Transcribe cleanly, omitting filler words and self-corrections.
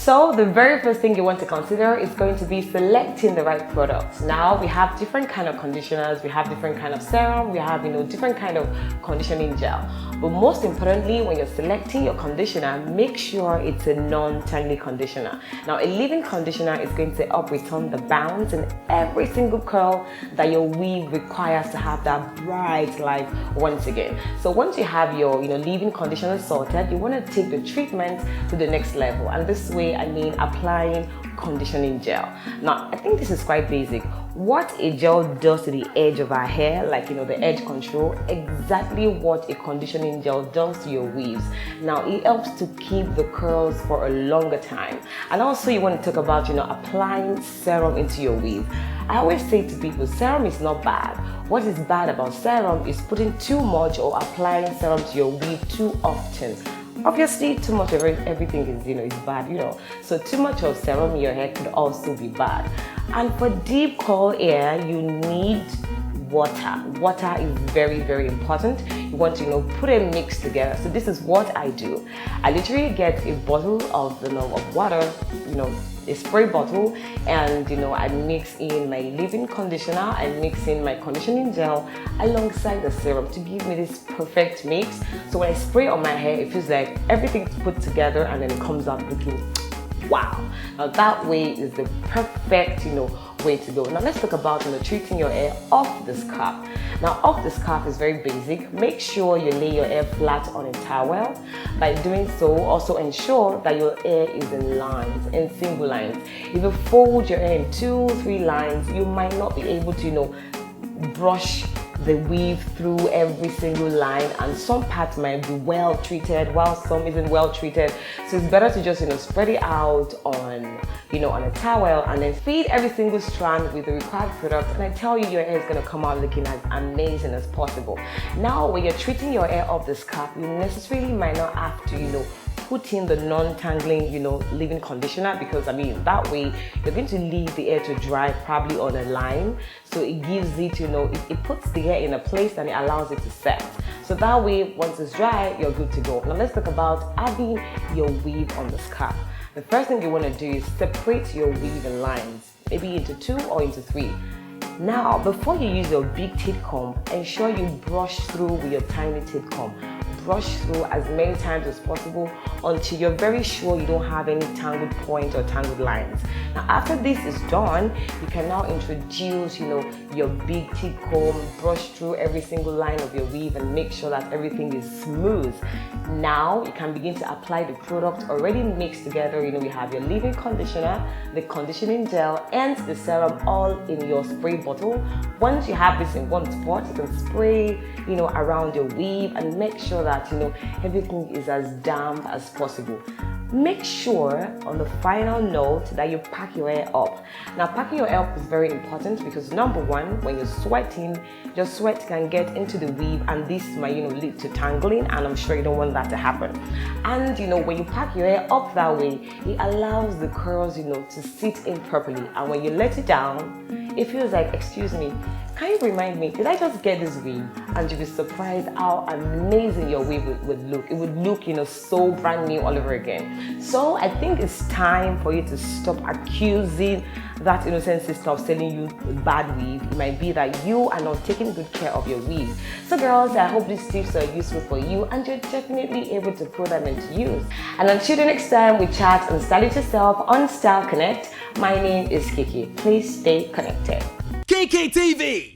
So the very first thing you want to consider is going to be selecting the right products. Now we have different kind of conditioners, we have different kind of serum, we have different kind of conditioning gel. But most importantly, when you're selecting your conditioner, make sure it's a non-tangly conditioner. Now a leave-in conditioner is going to help return the bounce in every single curl that your weave requires to have that bright life once again. So once you have your leave-in conditioner sorted, you want to take the treatment to the next level, and this way I mean applying conditioning gel. Now I think this is quite basic. What a gel does to the edge of our hair, like the edge control, exactly what a conditioning gel does to your weaves. Now it helps to keep the curls for a longer time. And also you want to talk about applying serum into your weave. I always say to people, serum is not bad. What is bad about serum is putting too much or applying serum to your weave too often. Obviously, too much of everything is bad, So too much of serum in your hair could also be bad. And for deep curl hair, you need water. Water is very, very important. You want to put a mix together. So this is what I do. I literally get a bottle of water, a spray bottle, and I mix in my leave-in conditioner, I mix in my conditioning gel alongside the serum to give me this perfect mix. So when I spray on my hair, it feels like everything's put together and then it comes out looking wow. Now that way is the perfect way to go. Now let's talk about treating your hair off the scalp. Now off the scalp is very basic. Make sure you lay your hair flat on a towel. By doing so, also ensure that your hair is in lines, in single lines. If you fold your hair in 2-3 lines, you might not be able to brush the weave through every single line, and some parts might be well treated while some isn't well treated. So it's better to just spread it out on on a towel and then feed every single strand with the required product, and I tell you, your hair is going to come out looking as amazing as possible. Now when you're treating your hair off the scalp, you necessarily might not have to put in the non-tangling leave-in conditioner, because that way you're going to leave the hair to dry probably on a line, so it gives it it puts the hair in a place and it allows it to set. So that way once it's dry, you're good to go. Now let's talk about adding your weave on the scalp. The first thing you want to do is separate your weave in lines, maybe into 2 or into 3. Now before you use your big teeth comb, ensure you brush through with your tiny teeth comb. Brush through as many times as possible until you're very sure you don't have any tangled points or tangled lines. Now after this is done, you can now introduce your big teeth comb, brush through every single line of your weave and make sure that everything is smooth. Now you can begin to apply the product already mixed together. We have your leave-in conditioner, the conditioning gel, and the serum all in your spray bottle. Once you have this in one spot, you can spray around your weave and make sure that everything is as damp as possible. Make sure on the final note that you pack your hair up. Now packing your hair up is very important because number one, when you're sweating, your sweat can get into the weave and this might lead to tangling, and I'm sure you don't want that to happen. And when you pack your hair up that way, it allows the curls to sit in properly, and when you let it down, it feels like, excuse me, can you remind me, did I just get this weave? And you'll be surprised how amazing your weave would look. It would look, so brand new all over again. So I think it's time for you to stop accusing that innocent sister of selling you bad weave. It might be that you are not taking good care of your weave. So girls, I hope these tips are useful for you and you're definitely able to put them into use. And until the next time we chat and style it yourself on Style Connect, my name is Kiki. Please stay connected. KKTV!